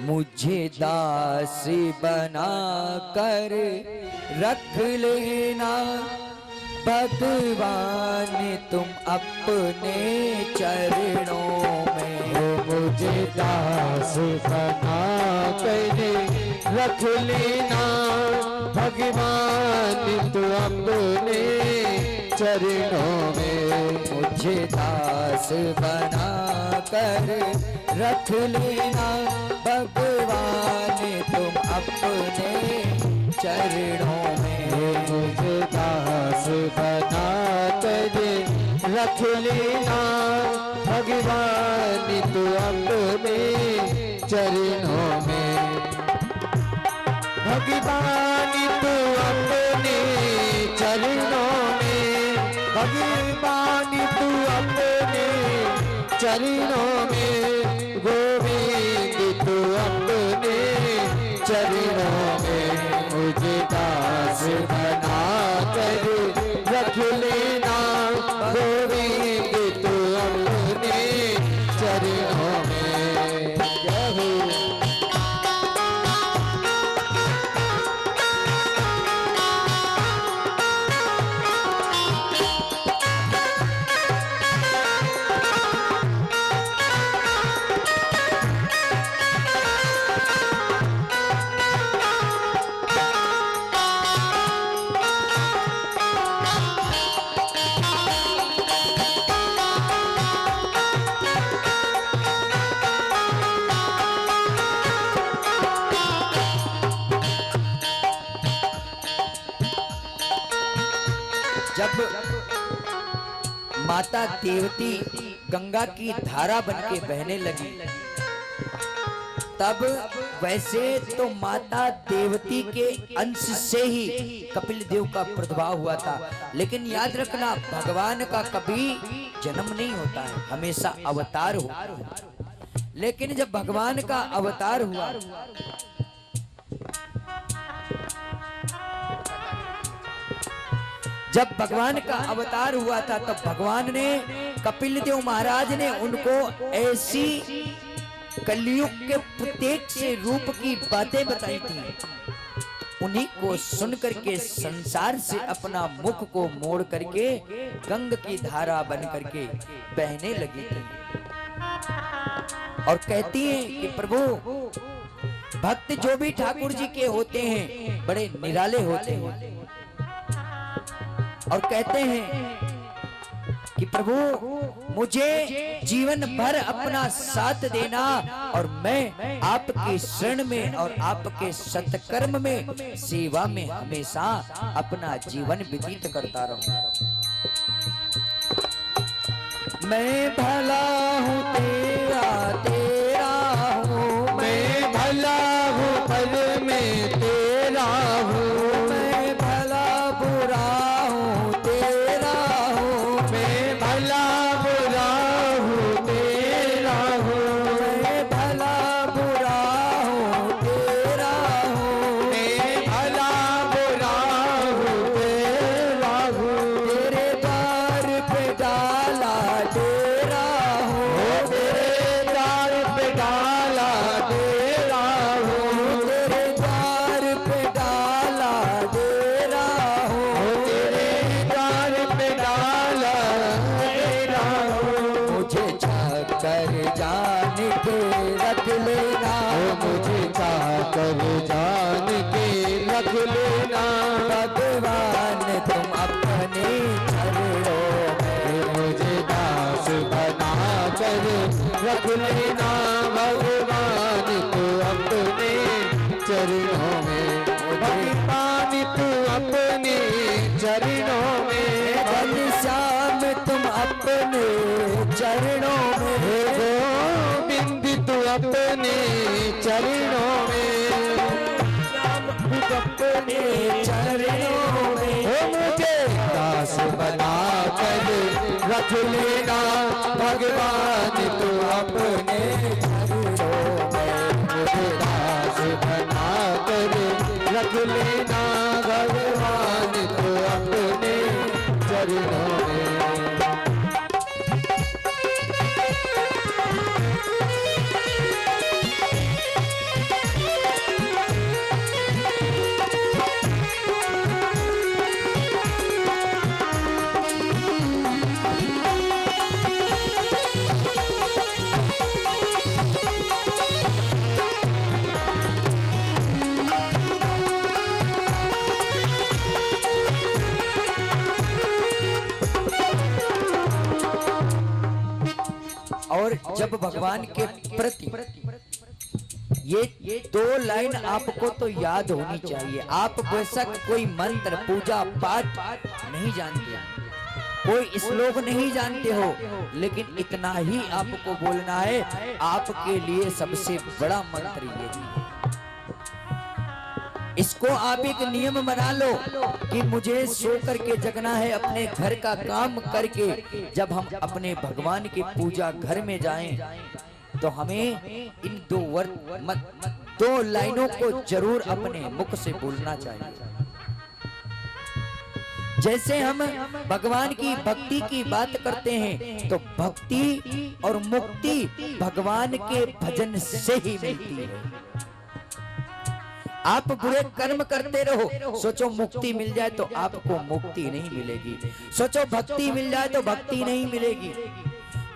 मुझे दास बना कर रख लेना भगवान तुम अपने चरणों में। मुझे दास बना कर रख लेना भगवान तुम अपने चरणों में। मुझे दास बना कर रख लेना भगवान तुम अपने चरणों में। मुझे दास बना कर रख लेना भगवान तू अपने चरणों में। भगवान तू अपने चरणों में। भगवान तू अपने चरणों में। गोविंद तू अपने चरणों में। मुझे दास बना कर रख लेना गोविंद तू अपने चरणों में। जय हो। जब माता देवती गंगा की धारा बनके बहने लगी, तब वैसे तो माता देवती के अंश से ही कपिल देव का प्रादुर्भाव हुआ था, लेकिन याद रखना भगवान का कभी जन्म नहीं होता है, हमेशा अवतार होता है। लेकिन जब भगवान का अवतार हुआ, जब भगवान का अवतार हुआ था तब भगवान ने कपिल देव महाराज ने उनको ऐसी कलयुग के प्रत्येक से रूप की बातें बताई थी। उन्हीं को सुन करके संसार से अपना मुख को मोड़ करके गंगा की धारा बन करके बहने लगी थी और कहती हैं कि प्रभु भक्त जो भी ठाकुर जी के होते हैं बड़े निराले होते हैं और कहते हैं कि प्रभु मुझे जीवन भर अपना साथ देना और मैं आपके शरण में और आपके सत्कर्म में सेवा में हमेशा अपना जीवन व्यतीत करता रहूं। मैं भला हूँ तेरा तेरा हूँ, मैं भला हूँ पर मैं तेरा हूँ। मैं भला बुरा हूँ तेरा हूँ, मैं भला बुरा हूँ तेरा हूँ। मैं भला बुरा हूँ तेरा हूँ, मैं भला बुरा हूँ तेरा हूँ। तेरे द्वार पे डाला तेरा हूँ, तेरे द्वार पे डाला तेरा हूँ। तेरे द्वार पे डाला तेरा हूँ, तेरे द्वार पे डाला तेरा हूँ। मुझे चाह कर जान के रख लेना, मुझे चाह कर जान के रख लेना भगवान तुम अपने चरणों में। मुझे दास बना कर रख लेना भगवान तू अपने चरणों में। भगवान तू अपने चरणों में। घनश्याम तुम अपने चरणों में, गोविंद तू अपने चरणों में। अपने चरणों में। हो मुझे दास बना कर रख लेना भगवान तू अपने चरणों में। मुझे दास बना कर रख लेना भगवान तू अपने चरणों में। जब भगवान के प्रति ये 2 लाइन आपको तो याद होनी चाहिए। आप बेशक कोई मंत्र पूजा पाठ नहीं जानते, कोई श्लोक नहीं जानते हो, लेकिन इतना ही आपको बोलना है, आपके लिए सबसे बड़ा मंत्र ये है। इसको आप एक नियम बना लो कि मुझे सो करके जगना है, अपने घर का काम करके जब हम अपने भगवान की पूजा घर में जाएं तो हमें इन 2 लाइनों को जरूर अपने मुख से बोलना चाहिए। जैसे हम भगवान की भक्ति की बात करते हैं तो भक्ति और मुक्ति भगवान के भजन से ही मिलती है। आप बुरे कर्म करते रहो, सोचो मुक्ति मिल जाए तो आपको मुक्ति नहीं मिलेगी, सोचो भक्ति मिल जाए तो भक्ति नहीं मिलेगी।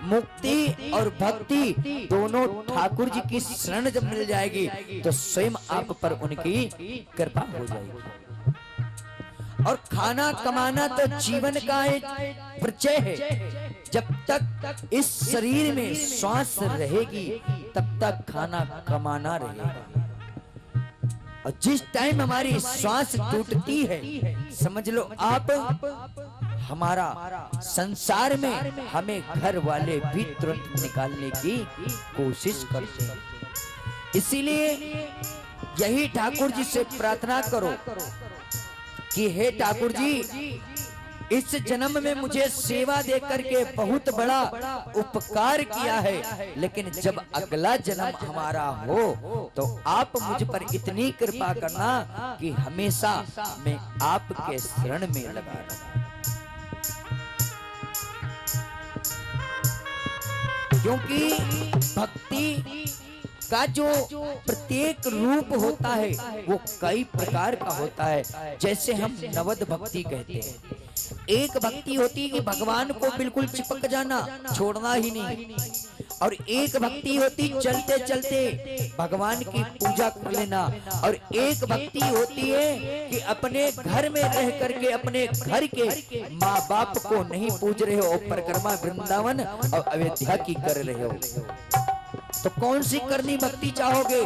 मुक्ति और भक्ति दोनों ठाकुर जी की शरण जब मिल जाएगी तो स्वयं आप पर उनकी कृपा हो जाएगी। और खाना कमाना तो जीवन का एक परिचय है। जब तक इस शरीर में श्वास रहेगी तब तक खाना कमाना रहेगा, और जिस टाइम हमारी श्वास टूटती है समझ लो आप हमारा संसार में हमें घर वाले भी तुरंत निकालने की कोशिश करते हैं। इसीलिए यही ठाकुर जी से प्रार्थना करो कि हे ठाकुर जी, इस जन्म में मुझे सेवा दे करके बहुत बड़ा उपकार किया है, लेकिन जब अगला जन्म हमारा हो तो आप मुझ पर इतनी कृपा करना कि हमेशा मैं आपके शरण में लगा रहूं। क्योंकि भक्ति का जो प्रत्येक रूप होता है वो कई प्रकार का होता है। जैसे हम नवद भक्ति कहते हैं, एक भक्ति होती है कि भगवान को बिल्कुल चिपक जाना, छोड़ना ही नहीं, और एक भक्ति होती चलते चलते भगवान की पूजा कर लेना, और एक भक्ति होती है कि अपने घर में रह करके अपने घर के माँ बाप को नहीं पूज रहे हो, परिक्रमा वृंदावन और अयोध्या की कर रहे हो। तो कौन सी करनी भक्ति चाहोगे,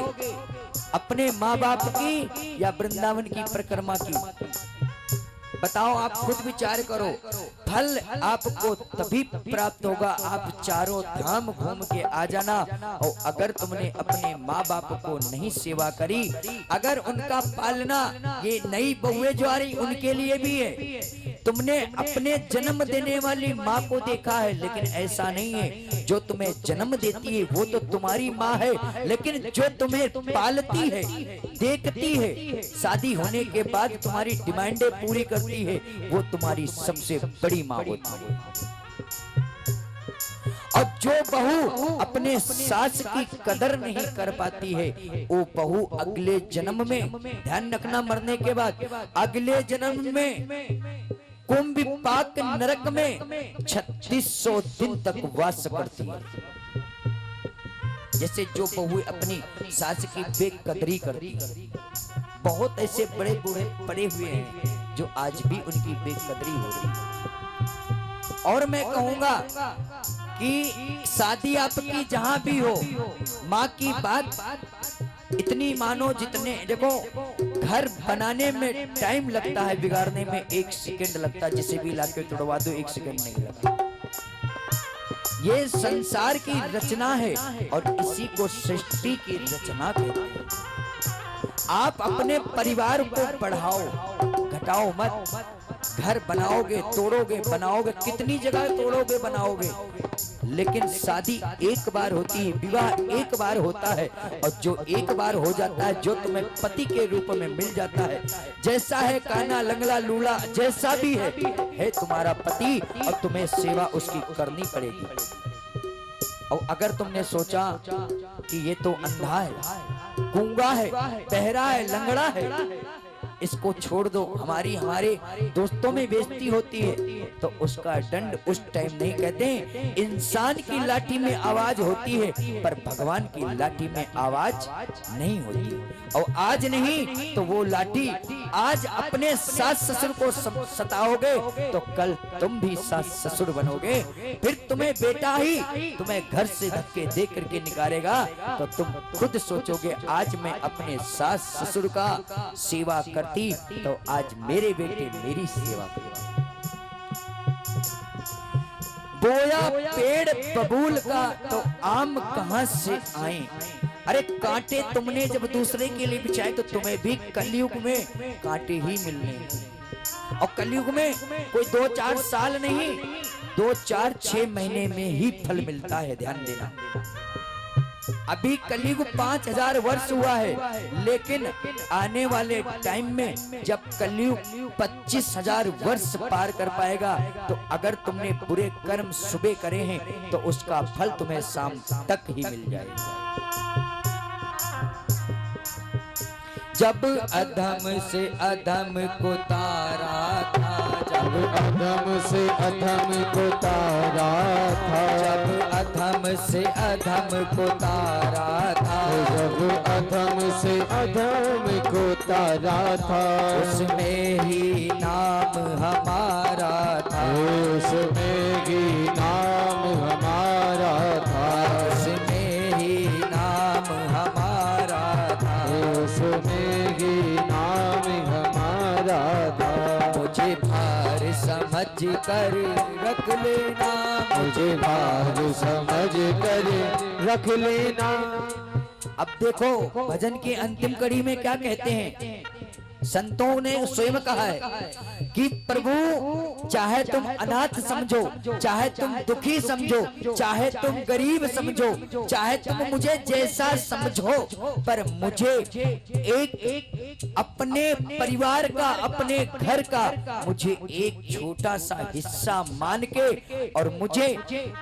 अपने माँ बाप की या वृंदावन की परिक्रमा की? बताओ, आप खुद विचार करो। फल आपको तभी प्राप्त होगा आप चारों धाम घूम के आ जाना, और अगर तुमने अपने माँ बाप को नहीं सेवा करी, अगर उनका पालना, ये नई बहुएं जो आ रही उनके लिए भी है, तुमने अपने जन्म देने वाली माँ को देखा है, लेकिन ऐसा नहीं है। जो तुम्हें जन्म देती है वो तो तुम्हारी माँ है, लेकिन जो तुम्हें पालती है, देखती है, शादी होने के बाद तुम्हारी डिमांडें पूरी करती है, वो तुम्हारी सबसे बड़ी माँ होती है। और जो बहू अपने सास की कदर नहीं कर पाती है, वो बहू अगले जन्म में, ध्यान रखना, मरने के बाद अगले जन्म में कुंभ पाक नरक में 3600 दिन तक वास करती है। जैसे जो बहू अपनी सास की बेकदरी करती है, बहुत ऐसे बड़े बूढ़े पड़े हुए हैं जो आज भी उनकी बेकदरी हो रही है। और मैं कहूंगा कि शादी आपकी जहां भी हो, माँ की बात इतनी मानो जितने, देखो घर बनाने में टाइम लगता है, बिगाड़ने में 1 सेकंड लगता है, जिसे भी लाके तोड़वा दो 1 सेकंड नहीं लगता। ये संसार की रचना है और इसी को सृष्टि की रचना कहते हैं। आप अपने परिवार को बढ़ाओ, घटाओ मत। घर बनाओगे, तोड़ोगे, बनाओगे, कितनी जगह तोड़ोगे, बनाओगे, लेकिन शादी एक बार होती है, विवाह एक बार होता है, और जो एक बार हो जाता है, जो तुम्हें पति के रूप में मिल जाता है, जैसा है काना लंगड़ा लूला जैसा भी है तुम्हारा पति, और तुम्हें सेवा उसकी करनी पड़ेगी। और अगर तुमने सोचा कि ये तो अंधा है, गूंगा है, बहरा है, लंगड़ा है, इसको छोड़ दो, हमारी हमारे दोस्तों में बेइज्जती होती है, तो उसका दंड उस टाइम नहीं कहते हैं। इंसान की लाठी में आवाज होती है पर भगवान की लाठी में आवाज नहीं होती। और आज नहीं तो वो लाठी, आज अपने सास ससुर को सताओगे तो कल तुम भी सास ससुर बनोगे। फिर तुम्हें बेटा ही तुम्हें घर से धक्के दे करके निकालेगा तो तुम खुद सोचोगे, आज मैं अपने सास ससुर का सेवा करती तो आज मेरे बेटे मेरी सेवा करते। बोया पेड़ बबूल का तो आम कहां से आए। अरे कांटे तुमने जब दूसरे के लिए बिछाए तो तुम्हें भी कलयुग में कांटे ही मिलने हैं। और कलयुग में कोई 2-4 साल नहीं, 2-4-6 महीने में ही फल मिलता है, ध्यान देना। अभी कलयुग 5000 वर्ष हुआ है, लेकिन आने वाले टाइम में जब कलयुग 25,000 वर्ष पार कर पाएगा तो अगर तुमने बुरे कर्म सुबह करे हैं तो उसका फल तुम्हें शाम तक ही मिल जाएगा। जब अधम से अधम को तारा था, जब अधम से अधम को तारा था, जब अधम से अधम को तारा था, जब अधम से अधम को तारा था, उसमें ही नाम हमारा था, उसमें ही नाम हमारा था, उसमें ही नाम हमारा था, उसमें ही नाम हमारा था। मुझे भार समझ कर रख लेना, मुझे भार समझ कर रख लेना। अब देखो भजन की अंतिम कड़ी में क्या कहते हैं, संतों ने स्वयं कहा है कि प्रभु चाहे तुम अनाथ समझो, चाहे तुम दुखी समझो, चाहे तुम गरीब समझो, चाहे तुम मुझे जैसा समझो, पर मुझे एक अपने परिवार का, अपने घर का मुझे एक छोटा सा हिस्सा मान के, और मुझे,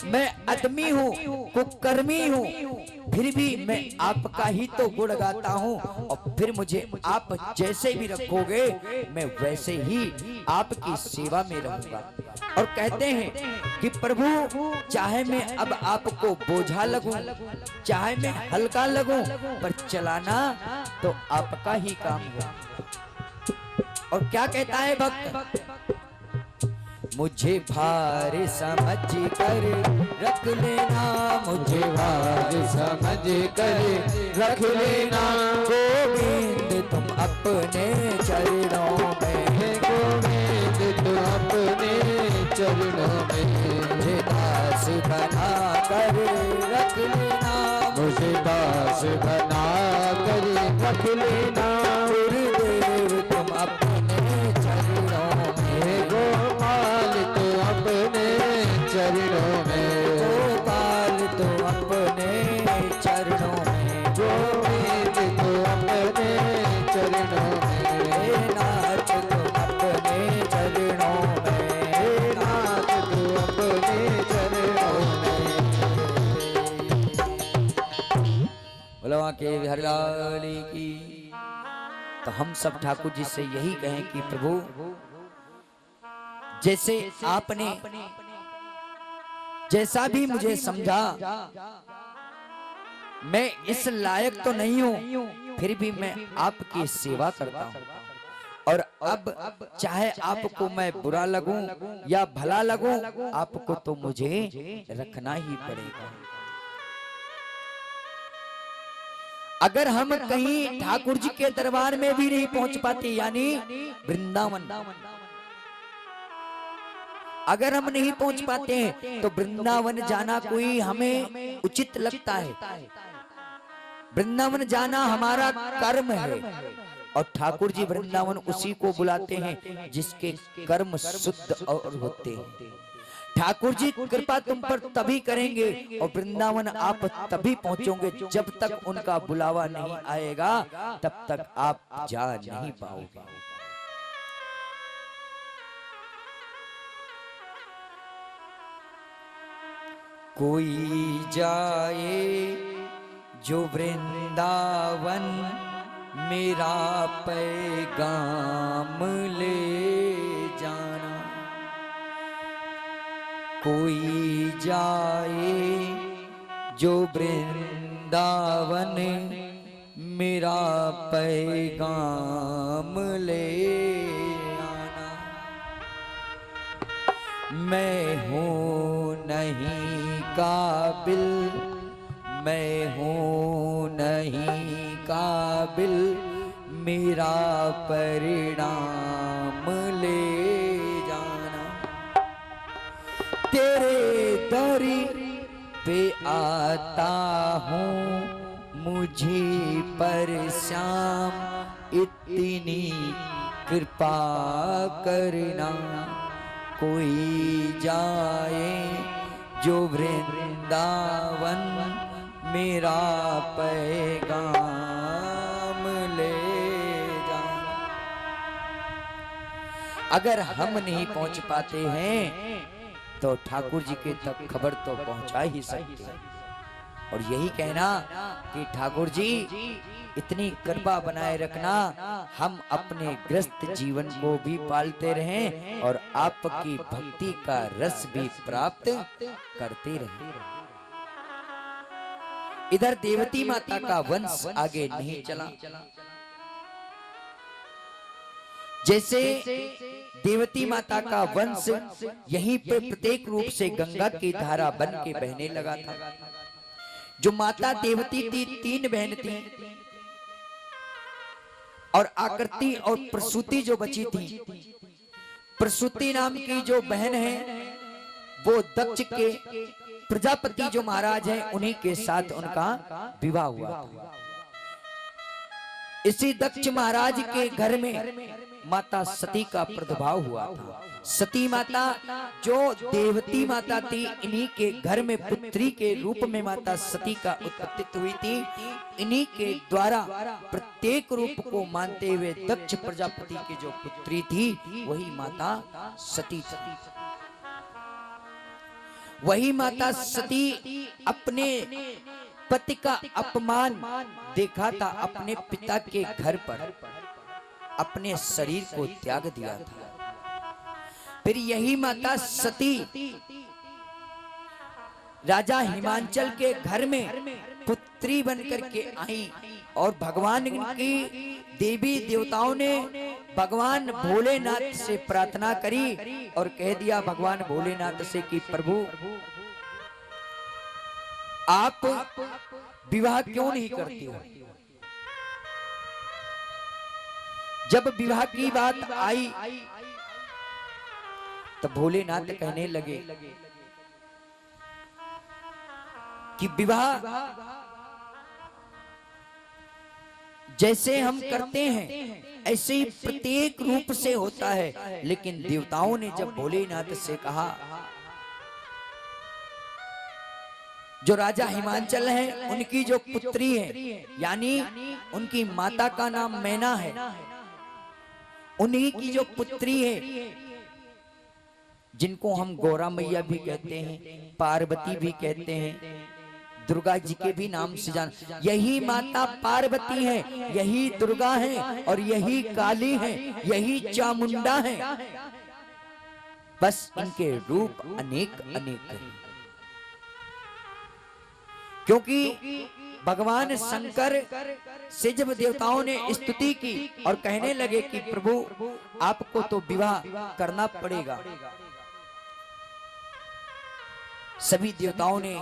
मैं आदमी हूँ, कुकर्मी हूँ, फिर भी मैं आपका ही तो गुण गाता हूँ, और फिर मुझे आप जैसे भी रखोगे मैं वैसे ही आपकी सेवा में रहूंगा। और कहते हैं कि प्रभु चाहे मैं अब आपको बोझा लगूं, चाहे मैं हल्का लगूं, पर चलाना तो आपका ही काम है। और क्या कहता है भक्त, मुझे भार समझ कर रख लेना, मुझे भार समझ कर रख लेना। गोविंद तुम अपने चरणों में, गोविंद तुम अपने चरणों में, मुझे दास बना कर रख लेना, मुझे दास बना कर रख लेना। गुरुदेव तुम अपने चरणों में, गोपाल तो अपने चरणों में, गोपाल तुम अपने चरणों में, गोविंद तो अपने चरणों में, हे नाथ तुम अपने चरणों में, हे नाथ तो अपने चरणों में। बोलो के हरिलाल की। तो हम सब ठाकुर जी से यही कहें कि प्रभु जैसे आपने जैसा भी मुझे समझा, मैं इस लायक तो नहीं हूं, फिर भी मैं आपकी सेवा करता हूं। और अब चाहे आपको मैं बुरा लगूं या भला लगूं, आपको तो मुझे रखना ही पड़ेगा। अगर हम कहीं ठाकुर जी के दरबार में भी नहीं पहुंच पाते, यानी वृंदावन, अगर हम नहीं पहुंच पाते हैं तो वृंदावन जाना कोई हमें उचित लगता है। वृंदावन जाना हमारा कर्म है, और ठाकुर जी वृंदावन उसी को बुलाते हैं जिसके कर्म शुद्ध और होते हैं। ठाकुर जी कृपा तुम पर तभी करेंगे और वृंदावन आप तभी पहुंचोगे जब तक उनका बुलावा नहीं आएगा, तब तक आप जा नहीं पाओगे। कोई जाए जो वृंदावन, मेरा पैगाम ले जाना। कोई जाए जो वृंदावन, मेरा पैगाम ले आना। मैं हूँ नहीं काबिल, मैं हूँ नहीं काबिल, मेरा परिणाम ले जाना। तेरे दरी पे आता हूँ, मुझे पर श्याम इतनी कृपा करना। कोई जाए जो वृंदावन, मेरा पैगाम ले जाना। अगर हम नहीं पहुंच पाते हैं तो ठाकुर जी के तक खबर तो पहुंचा ही सकते हैं। और यही कहना कि ठाकुर जी इतनी कृपा बनाए रखना, हम अपने ग्रस्त जीवन को भी पालते रहें और आपकी भक्ति का रस भी प्राप्त करते रहें। इधर देवती माता का वंश आगे नहीं चला। जैसे देवती माता का वंश यहीं पे प्रत्येक रूप से गंगा की धारा बन के बहने लगा था। जो माता देवती थी, 3 बहन थी, और आकृति और प्रसूति जो बची थी। प्रसूति नाम की जो बहन है वो दक्ष के प्रजापति जो महाराज हैं उन्हीं के साथ उनका विवाह हुआ था। इसी दक्ष महाराज के घर में माता सती का प्रादुर्भाव हुआ था। सती माता जो देवती माता थी, इन्हीं के घर में पुत्री के रूप में माता सती का उत्पत्ति हुई थी। इन्हीं के द्वारा प्रत्येक रूप को मानते हुए दक्ष प्रजापति की जो पुत्री थी वही माता सती थी। वही माता सती अपने पति का अपमान देखा था, अपने पिता के घर पर अपने शरीर को त्याग दिया था। फिर यही माता सती राजा हिमांचल के घर में पुत्री बनकर के आई और भगवान की देवी देवताओं ने भगवान भोलेनाथ से प्रार्थना करी और कह दिया भगवान भोलेनाथ से कि प्रभु आप विवाह क्यों नहीं करते हो। जब विवाह की बात आई तो भोलेनाथ कहने लगे कि विवाह जैसे हम करते हैं ऐसे ही प्रत्येक रूप से होता है। लेकिन देवताओं ने जब भोलेनाथ से कहा, जो राजा हिमांचल है उनकी जो पुत्री है, यानी उनकी माता का नाम मैना है, उन्हीं की जो पुत्री है जिनको हम गौरा मैया भी कहते हैं, पार्वती भी कहते हैं, दुर्गा जी के भी नाम से जान, यही माता पार्वती है, यही दुर्गा है और यही काली है, यही चामुंडा है। बस इनके रूप अनेक अनेक हैं। क्योंकि भगवान शंकर से जब देवताओं ने स्तुति की और कहने लगे कि प्रभु आपको तो विवाह करना पड़ेगा, सभी देवताओं ने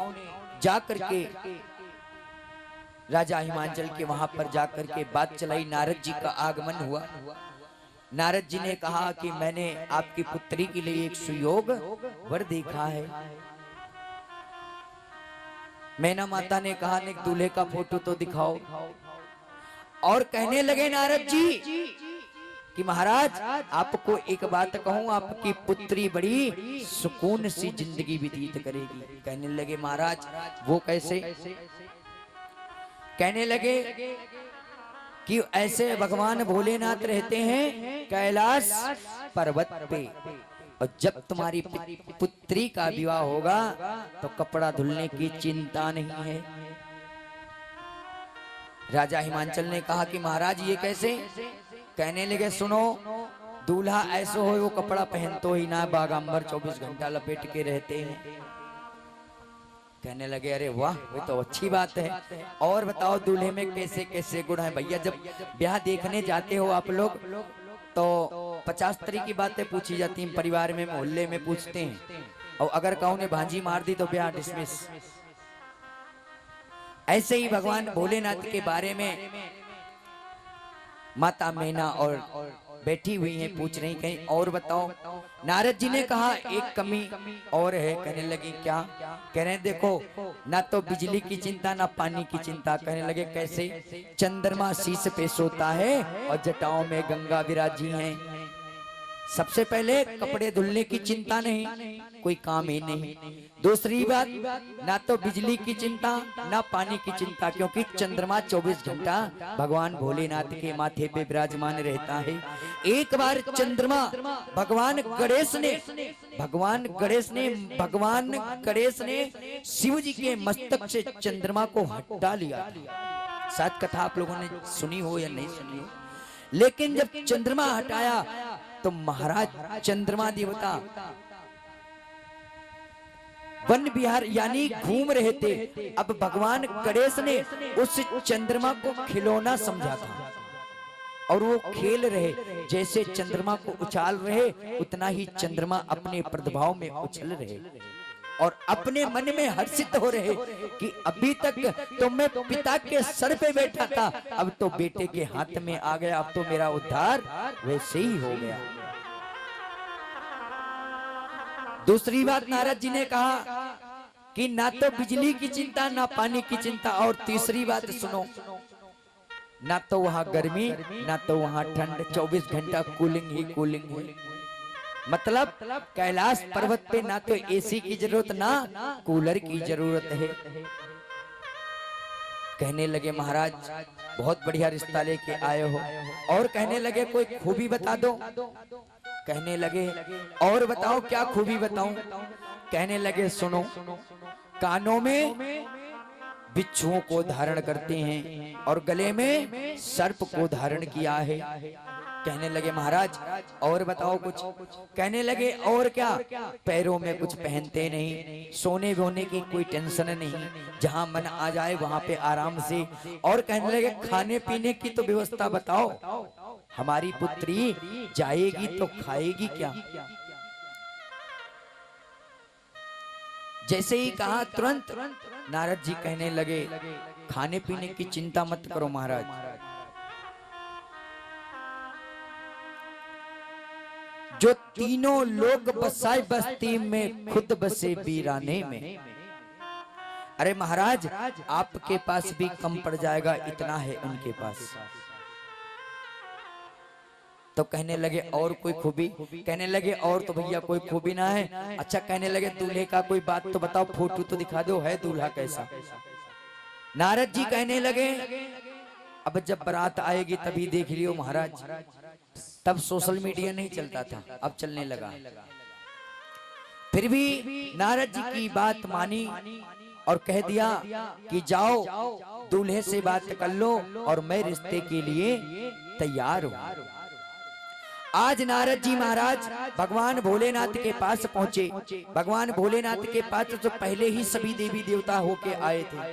जाकर के राजा हिमांचल के वहां पर जाकर के बात चलाई। नारद जी का आगमन हुआ। नारद जी ने कहा कि मैंने आपकी पुत्री के लिए एक सुयोग वर देखा है। मैना माता ने कहा ने दूल्हे का फोटो तो दिखाओ। और कहने लगे नारद जी कि महाराज आपको एक बात कहूं, आपकी पुत्री बड़ी सुकून सी जिंदगी व्यतीत करेगी। कहने लगे महाराज वो कैसे। कहने लगे कि ऐसे भगवान भोलेनाथ रहते हैं कैलाश पर्वत पे, और जब तुम्हारी पुत्री का विवाह होगा तो कपड़ा धुलने की चिंता नहीं है। राजा हिमांचल ने कहा कि महाराज ये कैसे? कहने लगे सुनो, दूल्हा ऐसो हो वो कपड़ा पहनतो ही ना, बागांबर 24 घंटा लपेट के रहते हैं। कहने लगे अरे वाह, ये तो अच्छी बात है, और बताओ दूल्हे में कैसे कैसे गुण है? भैया जब ब्याह देखने जाते हो आप लोग तो 50 तरह की बातें पूछी जाती हैं, परिवार में मोहल्ले में पूछते हैं, और अगर कहूं ने भांजी मार दी तो ब्याह डिसमिस। ऐसे ही भगवान भोलेनाथ के बारे में माता मैना और बैठी हुई हैं, पूछ रही कहीं और बताओ। नारद जी ने कहा एक कमी और है। कहने लगी क्या? कह रहे हैं देखो, ना तो बिजली की चिंता ना पानी की चिंता। कहने लगे कैसे? चंद्रमा शीश पे सोता है और जटाओं में गंगा विराजी हैं। सबसे पहले कपड़े धुलने की चिंता नहीं, कोई काम ही नहीं। दूसरी बात, ना तो बिजली की चिंता ना पानी की चिंता, क्योंकि चंद्रमा 24 घंटा भगवान भोलेनाथ के माथे पे विराजमान रहता है। एक बार चंद्रमा भगवान गणेश ने शिव जी के मस्तक से चंद्रमा को हटा लिया। शायद कथा आप लोगों ने सुनी हो या नहीं सुनी हो, लेकिन जब चंद्रमा हटाया तो महाराज चंद्रमा देवता वन विहार यानी घूम रहे थे। अब भगवान गणेश ने उस चंद्रमा को खिलौना समझा था और वो खेल रहे, जैसे चंद्रमा को उछाल रहे उतना ही चंद्रमा अपने प्रभाव में उछल रहे और अपने मन में हर्षित हो रहे कि अभी तक तो मैं पिता के सर पे बैठा था, अब तो बेटे के हाथ में आ गया, अब तो मेरा उद्धार वैसे ही हो गया। दूसरी बात नारद जी ने कहा कि ना तो बिजली की चिंता ना पानी की चिंता, और तीसरी बात सुनो, ना तो वहां गर्मी ना तो वहां ठंड, 24 घंटा कूलिंग ही कूलिंग है। मतलब कैलाश पर्वत पे ना तो एसी की जरूरत ना कूलर की जरूरत है। कहने लगे महाराज बहुत बढ़िया रिश्ता लेके आए हो, और कहने लगे कोई खूबी बता दो। कहने लगे और बताओ क्या खूबी बताऊं? कहने लगे सुनो, कानों में बिच्छुओं को धारण करते हैं और गले में सर्प को धारण किया है। कहने लगे महाराज और बताओ कुछ? कहने लगे और क्या? पैरों में कुछ पहनते नहीं, सोने वोने की कोई टेंशन नहीं, जहां मन आ जाए वहां पे आराम से। और कहने लगे खाने पीने की तो व्यवस्था बताओ, हमारी पुत्री जाएगी तो खाएगी क्या? जैसे ही कहा तुरंत नारद जी कहने लगे खाने पीने की चिंता मत करो महाराज, जो तीनों लोग बसाए बस्ती में खुद बसे वीराने में। अरे महाराज आपके पास भी कम पड़ जाएगा, इतना है उनके पास। तो कहने लगे और कोई खूबी? कहने लगे और तो भैया कोई खूबी ना है। अच्छा कहने लगे दूल्हे का कोई बात तो बताओ, फोटो तो दिखा दो, है दूल्हा कैसा? नारद जी कहने लगे अब जब बारात आएगी तभी देख लियो महाराज। तब सोशल मीडिया नहीं चलता था, अब चलने लगा। फिर भी नारद जी की बात मानी और कह दिया कि जाओ दूल्हे से बात कर लो और मैं रिश्ते के लिए तैयार हूं। आज नारद जी महाराज भगवान भोलेनाथ के पास पहुंचे। भगवान भोलेनाथ के पास तो पहले ही सभी देवी देवता होके आए थे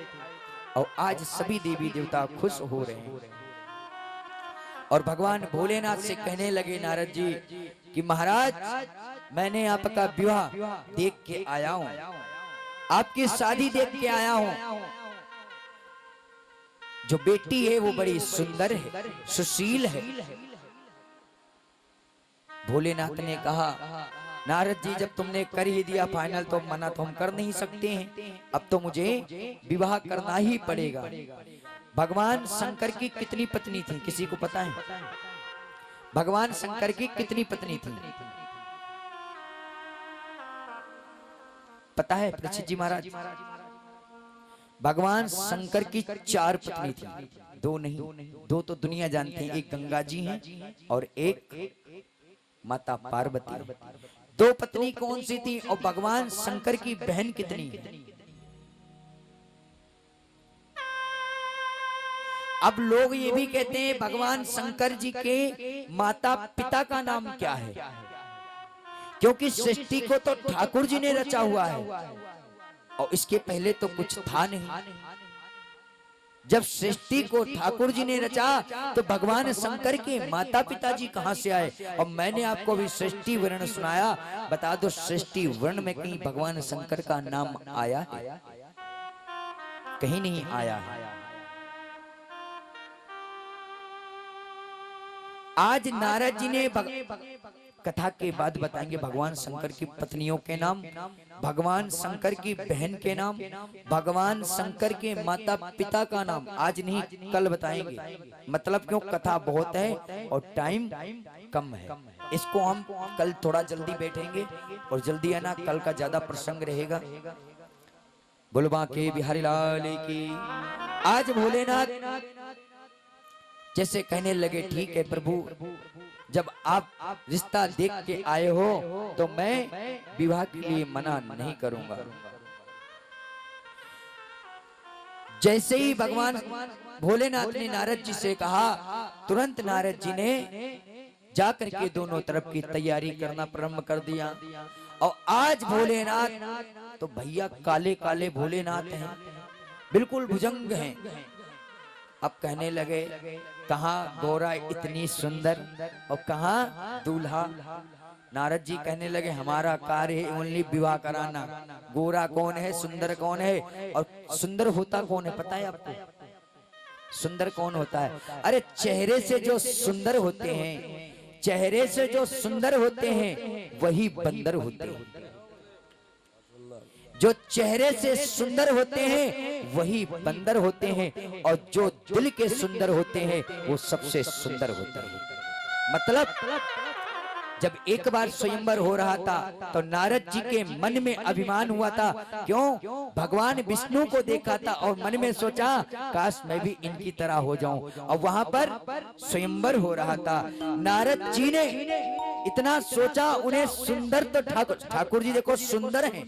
और आज सभी देवी देवता खुश हो रहे हैं। और भगवान भोलेनाथ से कहने लगे नारद जी कि महाराज मैंने आपका विवाह देख के आया हूं, आपकी शादी देख के आया हूं। जो बेटी है वो बड़ी सुंदर है, सुशील है। भोलेनाथ ने कहा नारद जी जब तुमने कर ही दिया फाइनल तो मना तो हम कर नहीं सकते हैं, अब तो मुझे विवाह करना ही पड़ेगा। भगवान शंकर की कितनी पत्नी थी किसी को पता है? भगवान शंकर की कितनी पत्नी थी पता है परीक्षित जी महाराज? भगवान शंकर की 4 पत्नी थी, 2 नहीं, 2 तो दुनिया जानती है, एक गंगा जी हैं और एक माता पार्वती। 2 पत्नी कौन सी थी? और भगवान शंकर की बहन कितनी है? अब लोग ये भी कहते हैं भगवान शंकर जी के माता पिता का नाम क्या है, क्योंकि सृष्टि को तो ठाकुर जी ने रचा हुआ है और इसके पहले तो कुछ था नहीं। जब सृष्टि को ठाकुर जी ने रचा तो भगवान शंकर के माता पिता जी कहां से आए? और मैंने आपको भी सृष्टि वर्ण सुनाया, बता दो सृष्टि वर्ण में कहीं भगवान शंकर का नाम आया है? कहीं नहीं आया है। आज नारद जी ने कथा के बाद बताएंगे भगवान शंकर की पत्नियों के नाम, भगवान शंकर की बहन के नाम, भगवान शंकर के माता पिता का नाम। आज नहीं कल बताएंगे, मतलब क्यों कथा बहुत है और टाइम कम है। इसको हम कल थोड़ा जल्दी बैठेंगे और जल्दी आना, कल का ज्यादा प्रसंग रहेगा। बुलबा के बिहारी लाल की। आज भोलेनाथ जैसे कहने लगे ठीक है प्रभु, जब आप रिश्ता देख के आए हो तो मैं विवाह के लिए मना नहीं करूंगा। जैसे ही भगवान भोलेनाथ ने नारद जी से कहा, तुरंत नारद जी ने जाकर के दोनों तरफ की तैयारी करना प्रारंभ कर दिया। और आज भोलेनाथ तो भैया काले काले भोलेनाथ हैं, बिल्कुल भुजंग हैं। अब कहने लगे कहाँ गोरा इतनी सुंदर और कहाँ दूल्हा। नारद जी कहने लगे हमारा कार्य है ओनली विवाह कराना। गोरा कौन है, सुंदर कौन है, और सुंदर होता कौन है पता है आपको? सुंदर कौन होता है? अरे चेहरे से जो सुंदर होते हैं, चेहरे से जो सुंदर होते हैं वही बंदर होते हैं। जो चेहरे से सुंदर होते हैं वही बंदर होते हैं, और जो दिल के सुंदर होते हैं वो सबसे सुंदर होते हैं। मतलब जब एक बार स्वयंवर हो रहा था तो नारद जी के मन में अभिमान हुआ था। क्यों? भगवान विष्णु को देखा था और मन में सोचा काश मैं भी इनकी तरह हो जाऊं। और वहां पर स्वयंवर हो रहा था। नारद जी ने इतना सोचा, उन्हें सुंदर तो ठाकुर जी देखो सुंदर हैं।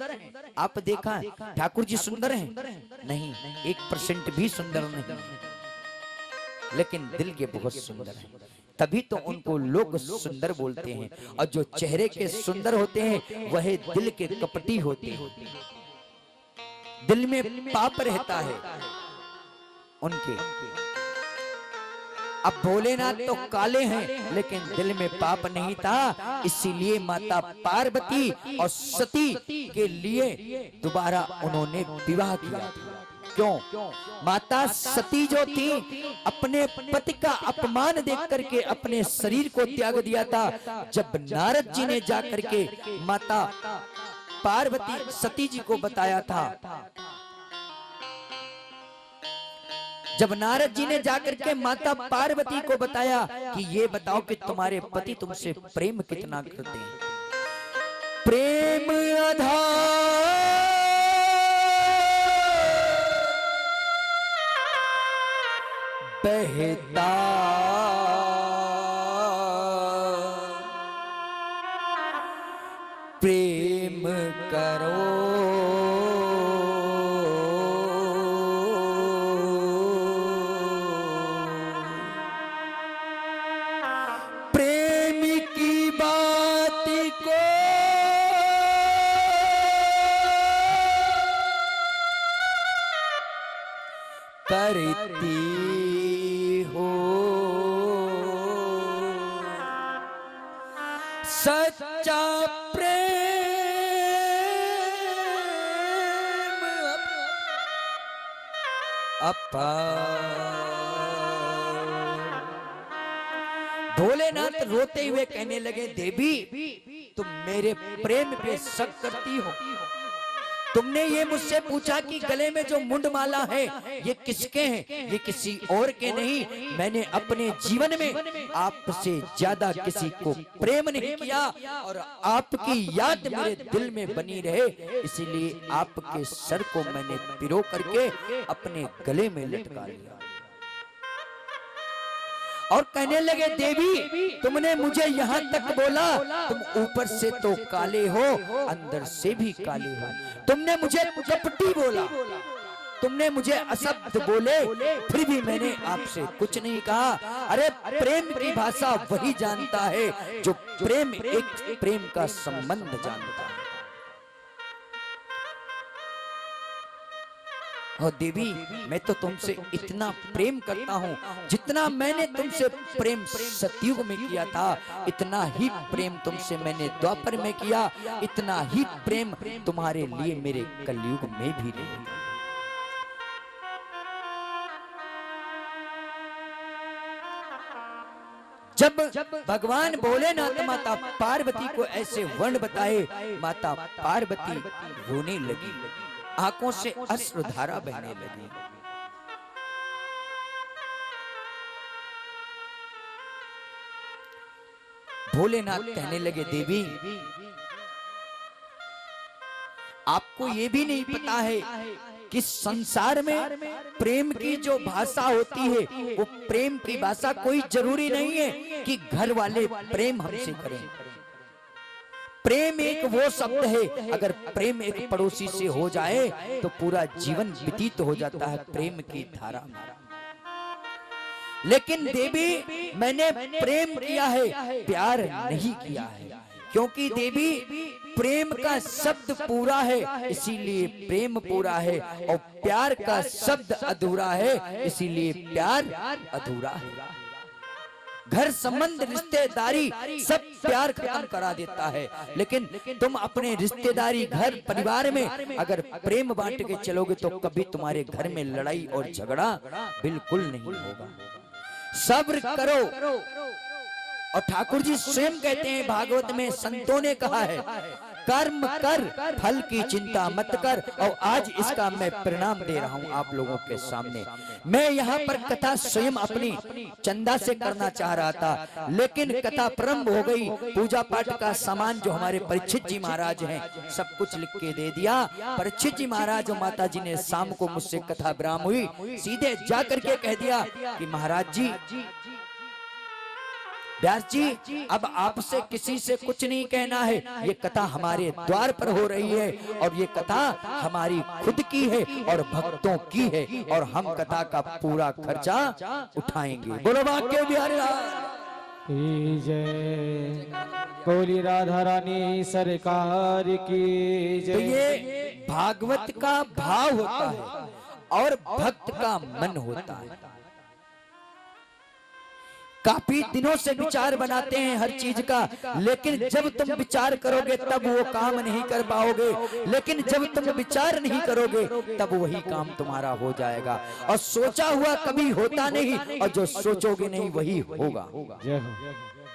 आप देखा ठाकुर जी सुंदर हैं? नहीं, 1% भी सुंदर नहीं, लेकिन दिल के बहुत सुंदर हैं, तभी तो उनको लोग सुंदर बोलते हैं। और जो चेहरे के सुंदर होते हैं वह दिल के कपटी होते हैं, दिल में पाप रहता है उनके। अब भोलेनाथ तो काले हैं लेकिन दिल में पाप नहीं था, इसीलिए माता पार्वती और सती के लिए दोबारा उन्होंने विवाह किया। क्यों? माता सती जो थी अपने पति का अपमान देख करके अपने शरीर को त्याग दिया था। जब नारद जी ने जाकर के माता पार्वती सती जी को बताया था, जब नारद जी ने जाकर के माता पार्वती को बताया कि ये बताओ कि तुम्हारे पति तुमसे प्रेम कितना करते हैं, प्रेम आधार बहता प्रेम करो प्रेम की बात को करती सच्चा प्रेम भोलेनाथ रोते हुए कहने लगे, देवी तुम मेरे प्रेम पे शक करती हो। तुमने ये मुझसे पूछा कि गले में जो मुंड माला है ये किसके हैं? ये किसी और के नहीं। मैंने अपने जीवन में आपसे ज्यादा किसी को प्रेम नहीं किया और आपकी याद मेरे दिल में बनी रहे, इसीलिए आपके सर को मैंने पिरो करके अपने गले में लटका लिया। और कहने लगे, देवी तुमने मुझे यहाँ तक बोला, तुम ऊपर से तो काले हो अंदर से भी काले हो। तुमने मुझे कपटी बोला, तुमने मुझे अशब्द बोले, फिर भी मैंने आपसे कुछ नहीं कहा। अरे प्रेम की भाषा वही जानता है जो प्रेम का संबंध जानता है। और देवी, मैं तो तुमसे इतना प्रेम करता हूँ, जितना मैंने तुमसे प्रेम सतयुग में किया था, इतना ही प्रेम तुमसे मैंने द्वापर में किया, इतना ही प्रेम तुम्हारे लिए मेरे कलयुग में भी रहेगा। जब भगवान भोलेनाथ माता पार्वती को ऐसे वर्ण बताए, माता पार्वती रोने लगी, आंखों से अश्रुधारा बहने लगी। भोलेनाथ कहने लगे, देवी आपको ये भी नहीं पता है कि संसार में प्रेम की जो भाषा होती है, वो प्रेम की भाषा कोई जरूरी नहीं है कि घर वाले प्रेम हमसे करें। प्रेम एक वो शब्द है, अगर प्रेम एक पड़ोसी से हो जाए तो पूरा जीवन व्यतीत हो जाता है प्रेम की धारा में। लेकिन देवी, मैंने प्रेम किया है, प्यार नहीं किया है, क्योंकि देवी प्रेम का शब्द पूरा है, इसीलिए प्रेम पूरा है, और प्यार का शब्द अधूरा है, इसीलिए प्यार अधूरा है। घर संबंध रिश्तेदारी सब प्यार खत्म करा देता है, लेकिन तुम अपने रिश्तेदारी घर परिवार में अगर प्रेम बांट के चलोगे तो कभी तुम्हारे घर में लड़ाई और झगड़ा बिल्कुल नहीं होगा। सब्र करो। और ठाकुर जी स्वयं कहते हैं, भागवत में संतों ने कहा है, कर्म कर, फल की चिंता मत कर। और आज इसका मैं परिणाम दे रहा हूं आप लोगों के सामने। मैं यहाँ पर कथा स्वयं अपनी चंदा से करना चाह रहा था, लेकिन कथा प्रारंभ हो गई। पूजा पाठ का सामान जो हमारे परीक्षित जी महाराज हैं, सब कुछ लिख के दे दिया। परीक्षित जी महाराज और माता जी ने शाम को मुझसे कथा विराम हुई, सीधे जा करके कह दिया कि महाराज जी, व्यास जी, अब आपसे किसी से कुछ नहीं कहना है, ये कथा हमारे द्वार पर हो रही है, और ये कथा हमारी खुद की है और भक्तों की है, और हम कथा का पूरा खर्चा उठाएंगे। बोलो बांके बिहारी लाल की जय, बोली राधा रानी सरकार की जय। तो ये भागवत का भाव होता है और भक्त का मन होता है। काफी दिनों से विचार बनाते हैं हर चीज का, लेकिन जब तुम विचार करोगे तब वो काम नहीं कर पाओगे, लेकिन जब तुम विचार नहीं करोगे तब वही काम तुम्हारा हो जाएगा। और सोचा हुआ कभी होता नहीं, और जो सोचोगे नहीं वही होगा। जय हो।